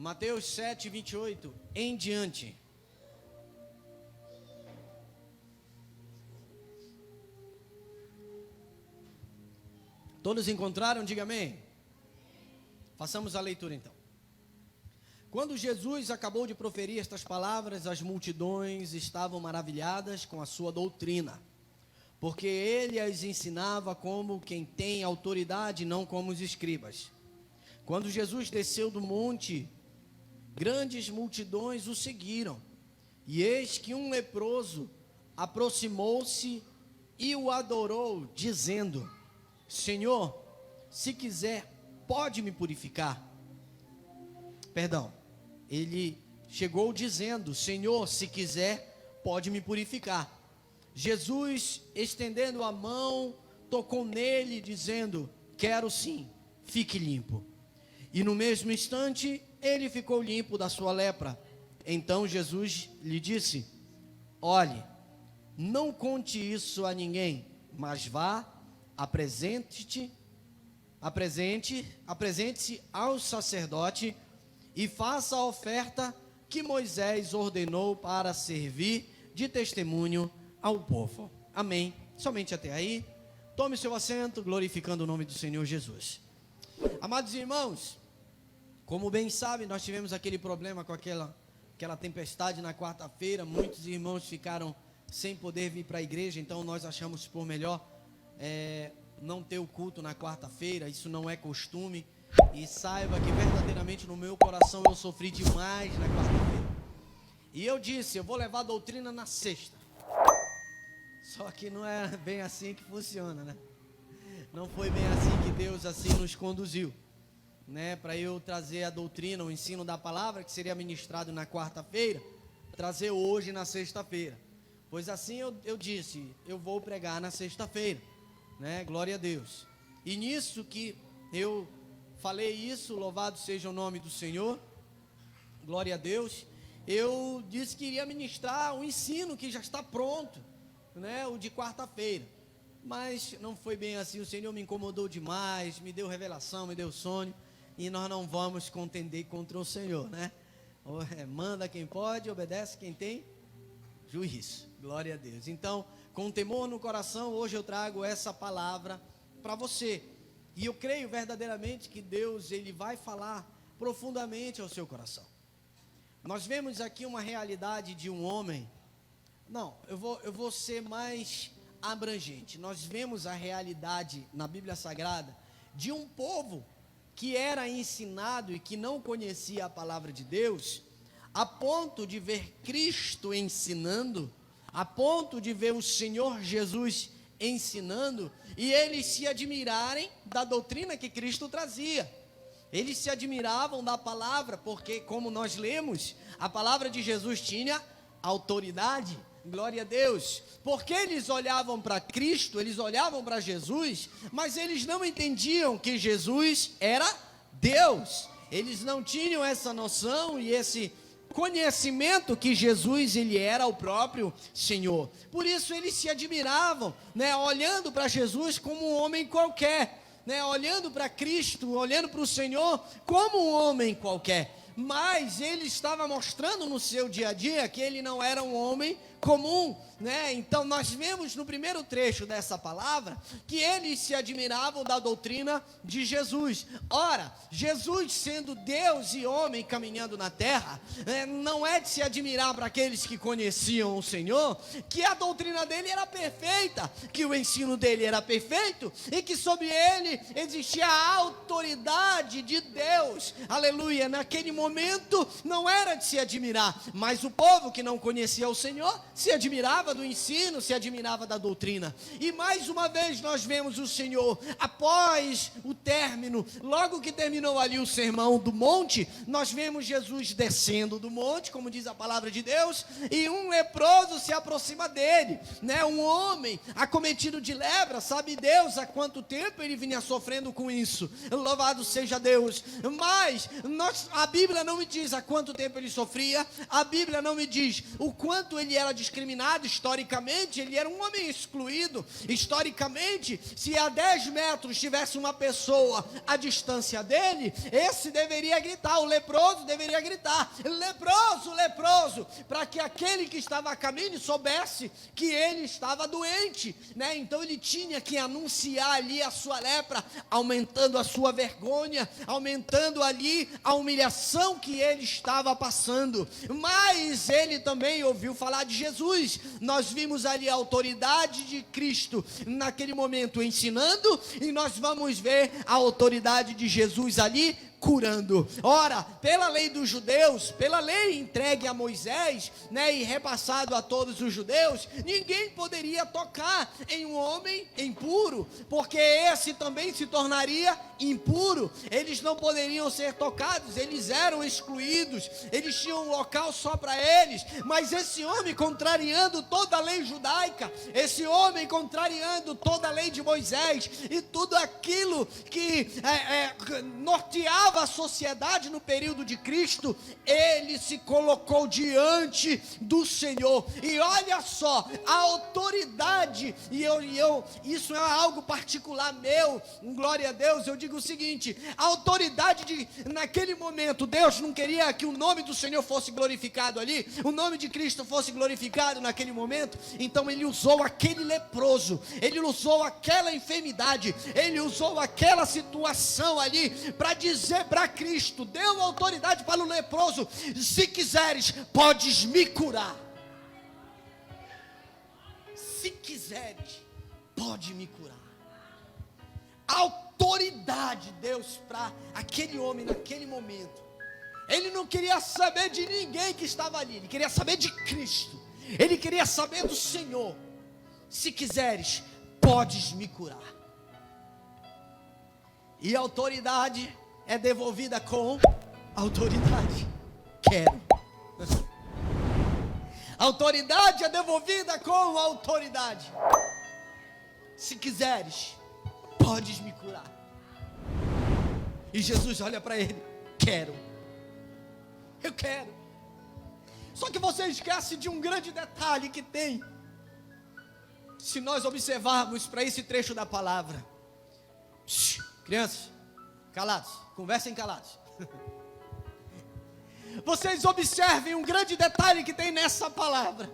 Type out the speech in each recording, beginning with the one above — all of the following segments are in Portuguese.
Mateus 7, 28 em diante. Todos encontraram? Diga amém. Façamos a leitura então. Quando Jesus acabou de proferir estas palavras, as multidões estavam maravilhadas com a sua doutrina, porque ele as ensinava como quem tem autoridade, não como os escribas. Quando Jesus desceu do monte, grandes multidões o seguiram, e eis que um leproso aproximou-se e o adorou, dizendo: Senhor, se quiser, pode me purificar. Ele chegou dizendo: Senhor, se quiser, pode me purificar. Jesus, estendendo a mão, tocou nele, dizendo: quero sim, fique limpo. E no mesmo instante, ele ficou limpo da sua lepra. Então Jesus lhe disse: olhe, não conte isso a ninguém, mas vá, apresente-se ao sacerdote e faça a oferta que Moisés ordenou para servir de testemunho ao povo. Amém. Somente até aí. Tome seu assento, glorificando o nome do Senhor Jesus. Amados irmãos, como bem sabem, nós tivemos aquele problema com aquela tempestade na quarta-feira. Muitos irmãos ficaram sem poder vir para a igreja, então nós achamos por melhor não ter o culto na quarta-feira. Isso não é costume, e saiba que verdadeiramente no meu coração eu sofri demais na quarta-feira, e eu disse: eu vou levar a doutrina na sexta. Só que não é bem assim que funciona, né? Não foi bem assim que Deus assim nos conduziu, né? Para eu trazer a doutrina, o ensino da palavra, que seria ministrado na quarta-feira, trazer hoje na sexta-feira. Pois assim eu disse: eu vou pregar na sexta-feira, né? Glória a Deus. E nisso que eu falei isso, louvado seja o nome do Senhor, glória a Deus, eu disse que iria ministrar o ensino que já está pronto, né? O de quarta-feira. Mas não foi bem assim. O Senhor me incomodou demais, me deu revelação, me deu sonho, e nós não vamos contender contra o Senhor, né? Manda quem pode, obedece quem tem juízo. Glória a Deus. Então, com temor no coração, hoje eu trago essa palavra para você. E eu creio verdadeiramente que Deus, Ele vai falar profundamente ao seu coração. Nós vemos aqui uma realidade de um homem. Não, eu vou ser mais abrangente. Nós vemos a realidade na Bíblia Sagrada de um povo que era ensinado e que não conhecia a palavra de Deus, a ponto de ver Cristo ensinando, a ponto de ver o Senhor Jesus ensinando, e eles se admirarem da doutrina que Cristo trazia. Eles se admiravam da palavra, porque, como nós lemos, a palavra de Jesus tinha autoridade. Glória a Deus. Porque eles olhavam para Cristo, eles olhavam para Jesus, mas eles não entendiam que Jesus era Deus. Eles não tinham essa noção e esse conhecimento que Jesus, ele era o próprio Senhor. Por isso eles se admiravam, né, olhando para Jesus como um homem qualquer, né, olhando para Cristo, olhando para o Senhor como um homem qualquer. Mas ele estava mostrando no seu dia a dia que ele não era um homem comum, né? Então nós vemos no primeiro trecho dessa palavra que eles se admiravam da doutrina de Jesus. Ora, Jesus sendo Deus e homem caminhando na terra, não é de se admirar para aqueles que conheciam o Senhor, que a doutrina dele era perfeita, que o ensino dele era perfeito, e que sobre ele existia a autoridade de Deus. Aleluia. Naquele momento não era de se admirar, mas o povo que não conhecia o Senhor se admirava do ensino, se admirava da doutrina. E mais uma vez nós vemos o Senhor, após o término, logo que terminou ali o sermão do monte, nós vemos Jesus descendo do monte, como diz a palavra de Deus, e um leproso se aproxima dele, né? Um homem acometido de lepra. Sabe Deus há quanto tempo ele vinha sofrendo com isso? Louvado seja Deus. Mas a Bíblia não me diz há quanto tempo ele sofria, a Bíblia não me diz o quanto ele era discriminado historicamente, ele era um homem excluído. Historicamente, se a 10 metros tivesse uma pessoa à distância dele, esse deveria gritar, o leproso deveria gritar, leproso, leproso, para que aquele que estava a caminho soubesse que ele estava doente, né? Então ele tinha que anunciar ali a sua lepra, aumentando a sua vergonha, aumentando ali a humilhação que ele estava passando. Mas ele também ouviu falar de Jesus. Nós vimos ali a autoridade de Cristo naquele momento ensinando, e nós vamos ver a autoridade de Jesus ali curando. Ora, pela lei dos judeus, pela lei entregue a Moisés, né, e repassado a todos os judeus, ninguém poderia tocar em um homem impuro, porque esse também se tornaria impuro. Eles não poderiam ser tocados, eles eram excluídos, eles tinham um local só para eles. Mas esse homem, contrariando toda a lei judaica, esse homem contrariando toda a lei de Moisés e tudo aquilo que norteava a sociedade no período de Cristo, ele se colocou diante do Senhor. E olha só, a autoridade, isso é algo particular meu, glória a Deus. Eu digo o seguinte: a autoridade naquele momento, Deus não queria que o nome do Senhor fosse glorificado ali, o nome de Cristo fosse glorificado naquele momento. Então ele usou aquele leproso, ele usou aquela enfermidade, ele usou aquela situação ali para dizer para Cristo, deu autoridade para o leproso: se quiseres, podes me curar. Se quiseres, pode me curar. Autoridade de Deus para aquele homem naquele momento. Ele não queria saber de ninguém que estava ali, ele queria saber de Cristo, ele queria saber do Senhor. Se quiseres, podes me curar. E a autoridade é devolvida com autoridade. Quero. Autoridade é devolvida com autoridade. Se quiseres, podes me curar. E Jesus olha para ele: quero. Eu quero. Só que você esquece de um grande detalhe que tem, se nós observarmos para esse trecho da palavra. Crianças, calados, conversem calados. Vocês observem um grande detalhe que tem nessa palavra.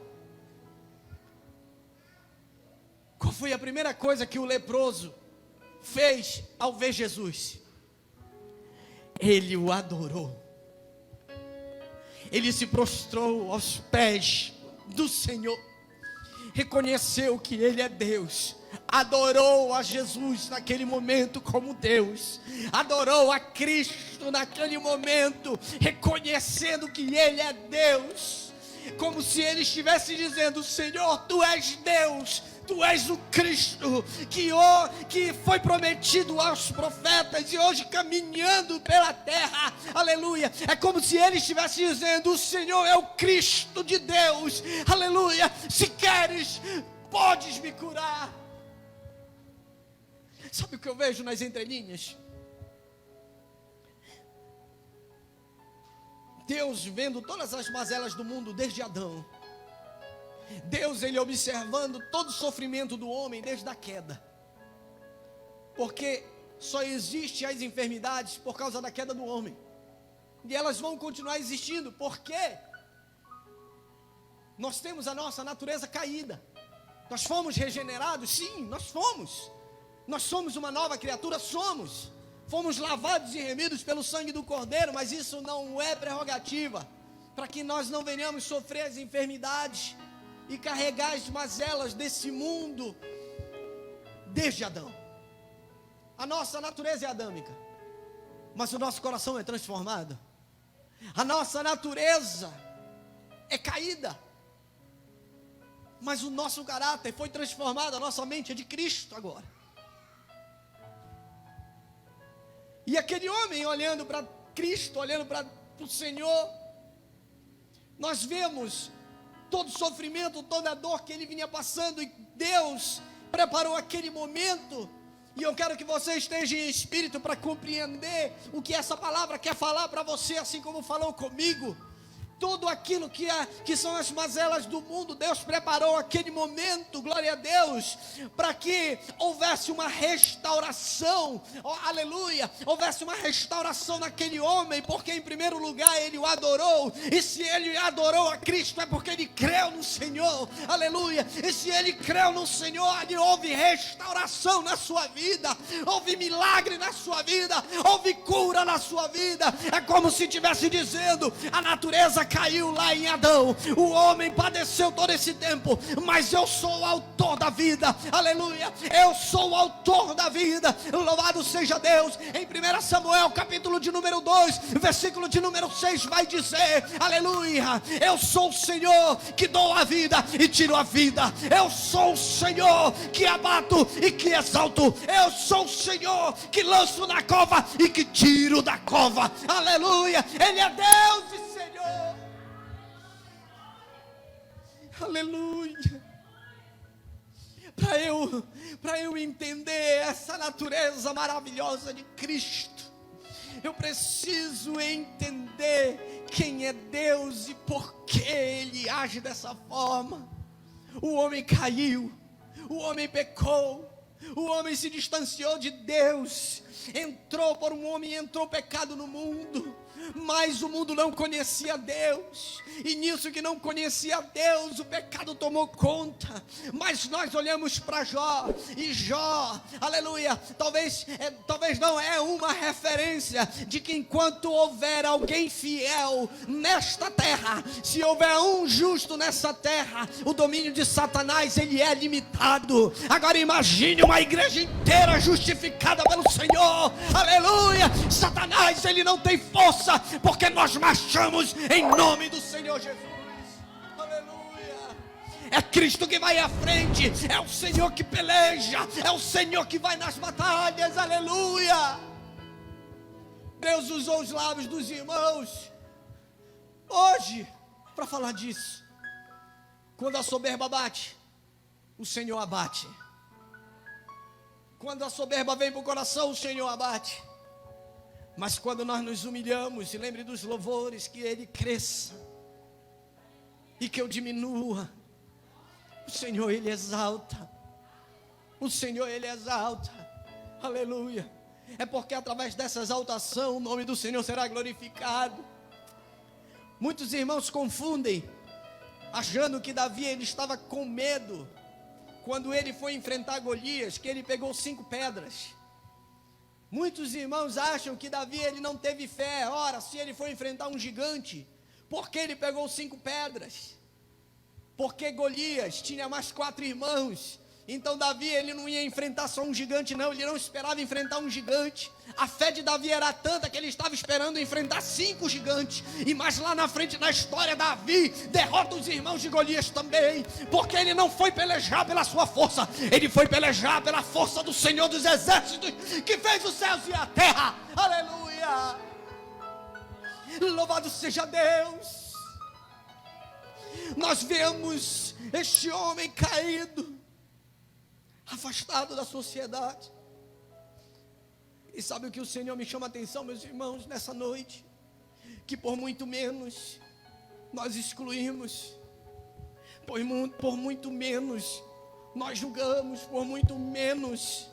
Qual foi a primeira coisa que o leproso fez ao ver Jesus? Ele o adorou. Ele se prostrou aos pés do Senhor, reconheceu que Ele é Deus, adorou a Jesus naquele momento como Deus, adorou a Cristo naquele momento, reconhecendo que Ele é Deus, como se Ele estivesse dizendo: Senhor, Tu és Deus, Tu és o Cristo que foi prometido aos profetas e hoje caminhando pela terra, aleluia. É como se Ele estivesse dizendo: o Senhor é o Cristo de Deus, aleluia. Se queres, podes me curar. Sabe o que eu vejo nas entrelinhas? Deus vendo todas as mazelas do mundo desde Adão. Deus, Ele observando todo o sofrimento do homem desde a queda. Porque só existem as enfermidades por causa da queda do homem. E elas vão continuar existindo, porque nós temos a nossa natureza caída. Nós fomos regenerados? Sim, nós fomos. Nós somos uma nova criatura, somos. Fomos lavados e remidos pelo sangue do Cordeiro, mas isso não é prerrogativa para que nós não venhamos sofrer as enfermidades e carregar as mazelas desse mundo desde Adão. A nossa natureza é adâmica, mas o nosso coração é transformado. A nossa natureza é caída, mas o nosso caráter foi transformado. A nossa mente é de Cristo agora. E aquele homem olhando para Cristo, olhando para o Senhor, nós vemos todo o sofrimento, toda a dor que ele vinha passando, e Deus preparou aquele momento. E eu quero que você esteja em espírito para compreender o que essa palavra quer falar para você, assim como falou comigo. tudo aquilo que são as mazelas do mundo, Deus preparou aquele momento, glória a Deus, para que houvesse uma restauração, aleluia, houvesse uma restauração naquele homem, porque em primeiro lugar ele o adorou, e se ele adorou a Cristo é porque ele creu no Senhor, aleluia, e se ele creu no Senhor, ali houve restauração na sua vida, houve milagre na sua vida, houve cura na sua vida. É como se estivesse dizendo: a natureza caiu lá em Adão, o homem padeceu todo esse tempo, mas eu sou o autor da vida, aleluia, eu sou o autor da vida, louvado seja Deus. Em 1 Samuel capítulo de número 2, versículo de número 6 vai dizer, aleluia, eu sou o Senhor que dou a vida e tiro a vida, eu sou o Senhor que abato e que exalto, eu sou o Senhor que lanço na cova e que tiro da cova, aleluia, Ele é Deus e Senhor, aleluia. Para eu entender essa natureza maravilhosa de Cristo, eu preciso entender quem é Deus e por que Ele age dessa forma. O homem caiu, o homem pecou, o homem se distanciou de Deus, por um homem entrou pecado no mundo, mas o mundo não conhecia Deus, e nisso que não conhecia Deus, o pecado tomou conta. Mas nós olhamos para Jó, e Jó, aleluia, talvez não é uma referência de que enquanto houver alguém fiel nesta terra, se houver um justo nessa terra, o domínio de Satanás ele é limitado. Agora imagine uma igreja inteira justificada pelo Senhor, aleluia. Satanás ele não tem força, porque nós marchamos em nome do Senhor Jesus, aleluia. É Cristo que vai à frente, é o Senhor que peleja, é o Senhor que vai nas batalhas, aleluia. Deus usou os lábios dos irmãos hoje para falar disso. Quando a soberba bate, o Senhor abate. Quando a soberba vem para o coração, o Senhor abate. Mas quando nós nos humilhamos, e lembre dos louvores, que Ele cresça e que eu diminua, o Senhor Ele exalta, o Senhor Ele exalta, aleluia. É porque através dessa exaltação o nome do Senhor será glorificado. Muitos irmãos confundem, achando que Davi ele estava com medo quando ele foi enfrentar Golias, que ele pegou 5 pedras. Muitos irmãos acham que Davi ele não teve fé. Ora, se ele foi enfrentar um gigante, por que ele pegou 5 pedras? Porque Golias tinha mais 4 irmãos. Então Davi ele não ia enfrentar só um gigante não, ele não esperava enfrentar um gigante. A fé de Davi era tanta que ele estava esperando enfrentar 5 gigantes. E mais lá na frente na história, Davi derrota os irmãos de Golias também, porque ele não foi pelejar pela sua força, ele foi pelejar pela força do Senhor dos Exércitos, que fez os céus e a terra, aleluia. Louvado seja Deus. Nós vemos este homem caído, afastado da sociedade. E sabe o que o Senhor me chama a atenção, meus irmãos, nessa noite? Que por muito menos nós excluímos, por muito menos nós julgamos, por muito menos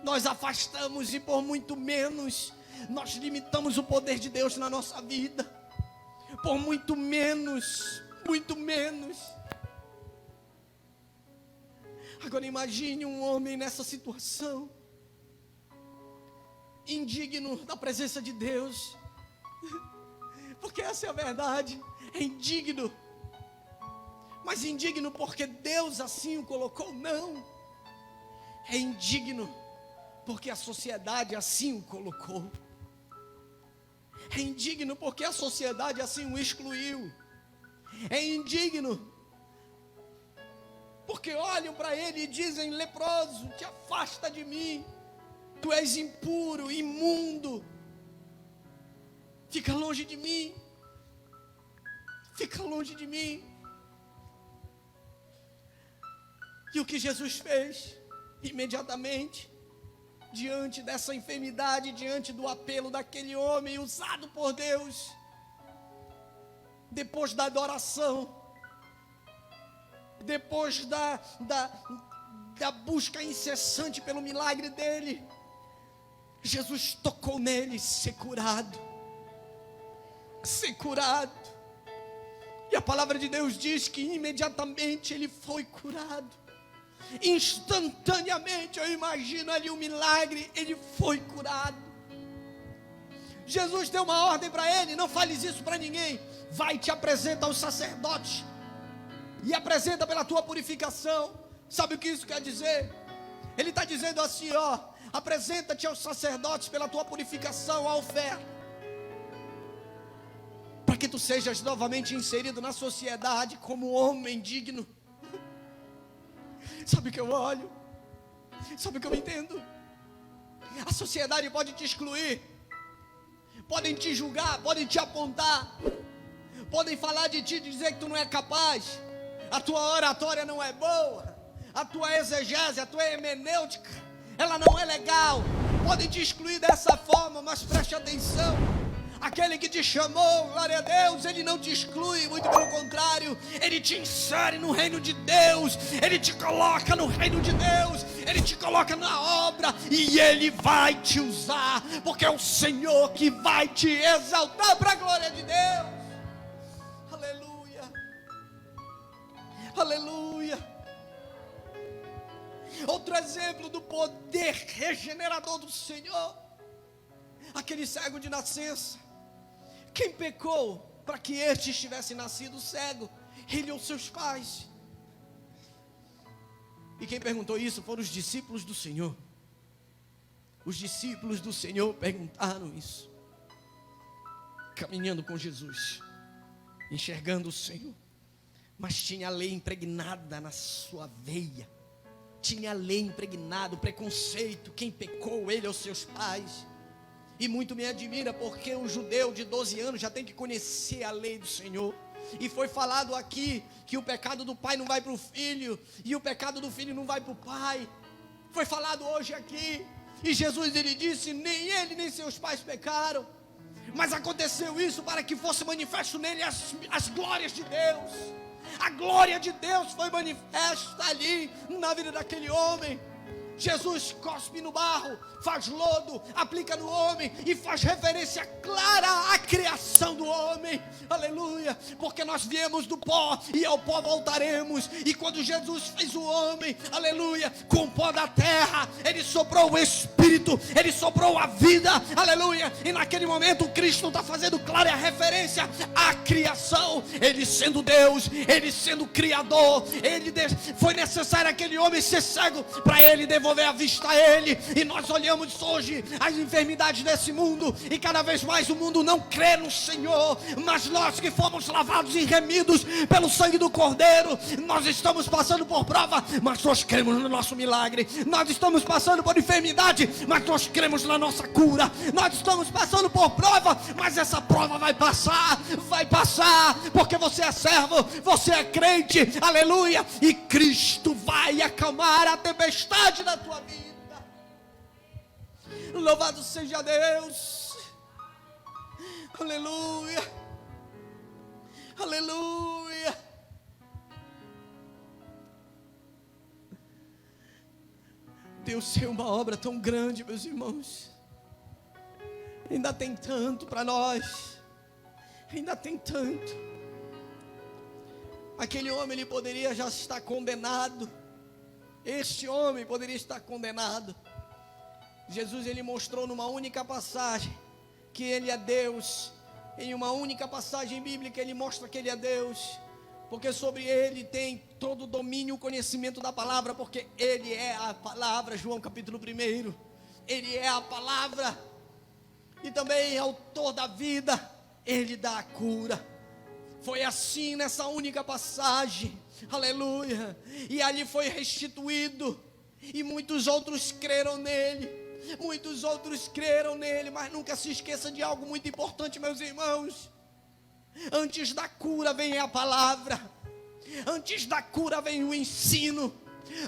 nós afastamos, e por muito menos nós limitamos o poder de Deus na nossa vida. Por muito menos. Agora imagine um homem nessa situação, indigno da presença de Deus, porque essa é a verdade, é indigno, mas indigno porque Deus assim o colocou? Não, é indigno porque a sociedade assim o colocou, é indigno porque a sociedade assim o excluiu, é indigno porque olham para ele e dizem: leproso, te afasta de mim, tu és impuro, imundo, fica longe de mim, fica longe de mim. E o que Jesus fez? Imediatamente, diante dessa enfermidade, diante do apelo daquele homem usado por Deus, depois da adoração, depois da busca incessante pelo milagre dele, Jesus tocou nele, ser curado. E a palavra de Deus diz que imediatamente ele foi curado. Instantaneamente, eu imagino ali um milagre, ele foi curado. Jesus deu uma ordem para ele: não fales isso para ninguém. Vai, te apresenta aos sacerdotes e apresenta pela tua purificação. Sabe o que isso quer dizer? Ele está dizendo assim, ó: apresenta-te aos sacerdotes pela tua purificação, a oferta, para que tu sejas novamente inserido na sociedade como homem digno. Sabe o que eu olho? Sabe o que eu entendo? A sociedade pode te excluir, podem te julgar, podem te apontar, podem falar de ti, dizer que tu não é capaz, a tua oratória não é boa, a tua exegese, a tua hermenêutica, ela não é legal. Podem te excluir dessa forma, mas preste atenção: aquele que te chamou, glória a Deus, ele não te exclui, muito pelo contrário, ele te insere no reino de Deus, ele te coloca no reino de Deus, ele te coloca na obra, e ele vai te usar, porque é o Senhor que vai te exaltar para a glória de Deus. Aleluia, aleluia. Outro exemplo do poder regenerador do Senhor, aquele cego de nascença. Quem pecou para que este tivesse nascido cego? Ele ou seus pais? E quem perguntou isso foram os discípulos do Senhor. Os discípulos do Senhor perguntaram isso, caminhando com Jesus, enxergando o Senhor, mas tinha a lei impregnada na sua veia, tinha a lei impregnada, o preconceito. Quem pecou? Ele ou seus pais? E muito me admira, porque um judeu de 12 anos já tem que conhecer a lei do Senhor. E foi falado aqui que o pecado do pai não vai para o filho, e o pecado do filho não vai para o pai. Foi falado hoje aqui. E Jesus, ele disse: nem ele nem seus pais pecaram, mas aconteceu isso para que fosse manifesto nele as glórias de Deus. A glória de Deus foi manifesta ali na vida daquele homem. Jesus cospe no barro, faz lodo, aplica no homem e faz referência clara à criação do homem. Aleluia, porque nós viemos do pó e ao pó voltaremos. E quando Jesus fez o homem, aleluia, com o pó da terra, ele soprou o Espírito, ele soprou a vida, aleluia. E naquele momento Cristo está fazendo clara a referência à criação. Ele sendo Deus, ele sendo Criador, foi necessário aquele homem ser cego para ele devolver a vista a ele. E nós olhamos hoje as enfermidades desse mundo, e cada vez mais o mundo não crê no Senhor. Mas nós que fomos lavados e remidos pelo sangue do Cordeiro, nós estamos passando por prova, mas nós cremos no nosso milagre. Nós estamos passando por enfermidade, mas nós cremos na nossa cura. Nós estamos passando por prova, mas essa prova vai passar, porque você é servo, você é crente, aleluia. E Cristo vai acalmar a tempestade da tua vida. Louvado seja Deus, aleluia, aleluia. Deus tem uma obra tão grande, meus irmãos. Ainda tem tanto para nós, ainda tem tanto. Aquele homem, ele poderia já estar condenado. Este homem poderia estar condenado. Jesus, ele mostrou numa única passagem que ele é Deus. Em uma única passagem bíblica ele mostra que ele é Deus, porque sobre ele tem todo o domínio, o conhecimento da palavra, porque ele é a palavra. João capítulo 1, ele é a palavra. E também autor da vida, ele dá a cura. Foi assim nessa única passagem, aleluia. E ali foi restituído, e muitos outros creram nele. Muitos outros creram nele. Mas nunca se esqueça de algo muito importante, meus irmãos. Antes da cura vem a palavra. Antes da cura vem o ensino.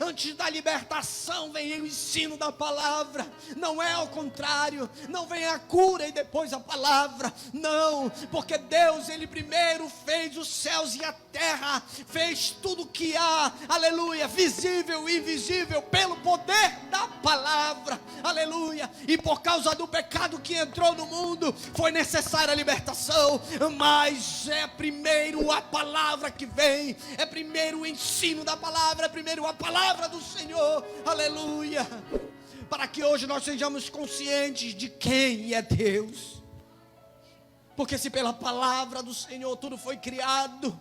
Antes da libertação vem o ensino da palavra. Não é ao contrário. Não vem a cura e depois a palavra. Não, porque Deus, Ele primeiro fez os céus e a terra. Fez tudo que há, aleluia, visível e invisível, pelo poder da palavra, aleluia. E por causa do pecado que entrou no mundo, foi necessária a libertação. Mas é primeiro a palavra que vem. É primeiro o ensino da palavra. É primeiro a palavra do Senhor, aleluia, para que hoje nós sejamos conscientes de quem é Deus, porque se pela palavra do Senhor tudo foi criado,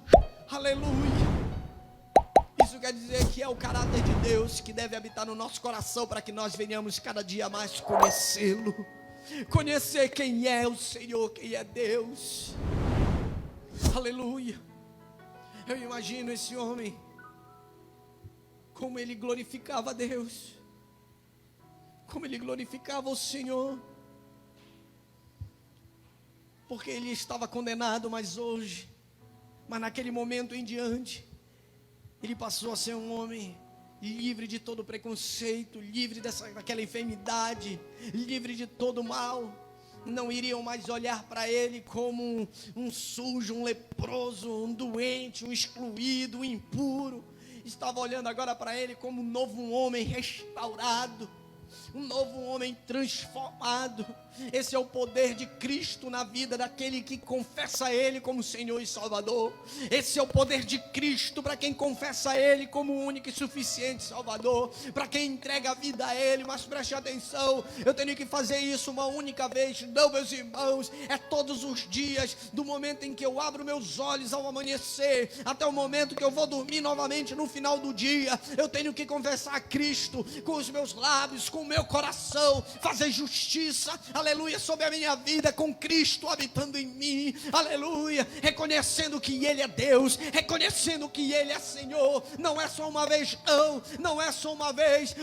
aleluia, isso quer dizer que é o caráter de Deus que deve habitar no nosso coração, para que nós venhamos cada dia mais conhecê-lo, conhecer quem é o Senhor, quem é Deus, aleluia. Eu imagino esse homem, como ele glorificava a Deus, como ele glorificava o Senhor, porque ele estava condenado, mas naquele momento em diante, ele passou a ser um homem livre de todo preconceito, livre daquela enfermidade, livre de todo mal. Não iriam mais olhar para ele como um sujo, um leproso, um doente, um excluído, um impuro. Estava olhando agora para ele como um novo homem restaurado, um novo homem transformado. Esse é o poder de Cristo na vida daquele que confessa Ele como Senhor e Salvador. Esse é o poder de Cristo para quem confessa Ele como o único e suficiente Salvador, para quem entrega a vida a Ele. Mas preste atenção, eu tenho que fazer isso uma única vez. Não, meus irmãos, é todos os dias, do momento em que eu abro meus olhos ao amanhecer, até o momento que eu vou dormir novamente no final do dia. Eu tenho que confessar a Cristo com os meus lábios, com o meu coração, fazer justiça, aleluia, sobre a minha vida, com Cristo habitando em mim, aleluia, reconhecendo que Ele é Deus, reconhecendo que Ele é Senhor. Não é só uma vez, não é só uma vez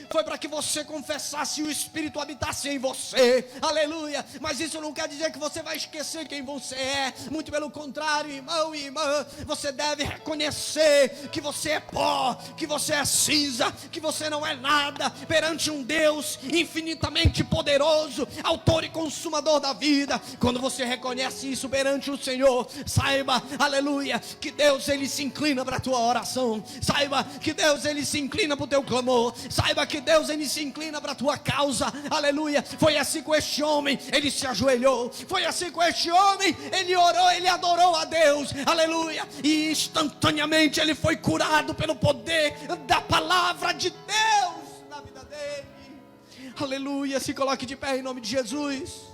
foi para que você confessasse e o Espírito habitasse em você, aleluia. Mas isso não quer dizer que você vai esquecer quem você é, muito pelo contrário, irmão e irmã, você deve reconhecer que você é pó, que você é cinza, que você não é nada perante um Deus infinitamente poderoso, autor e consumador da vida. Quando você reconhece isso perante o Senhor, saiba, aleluia, que Deus, Ele se inclina para a tua oração. Saiba que Deus, Ele se inclina para o teu clamor. Saiba que Deus, Ele se inclina para a tua causa, aleluia. Foi assim com este homem, ele se ajoelhou. Foi assim com este homem, ele orou, ele adorou a Deus, aleluia. E instantaneamente ele foi curado pelo poder da palavra de Deus na vida dele. Aleluia, se coloque de pé em nome de Jesus.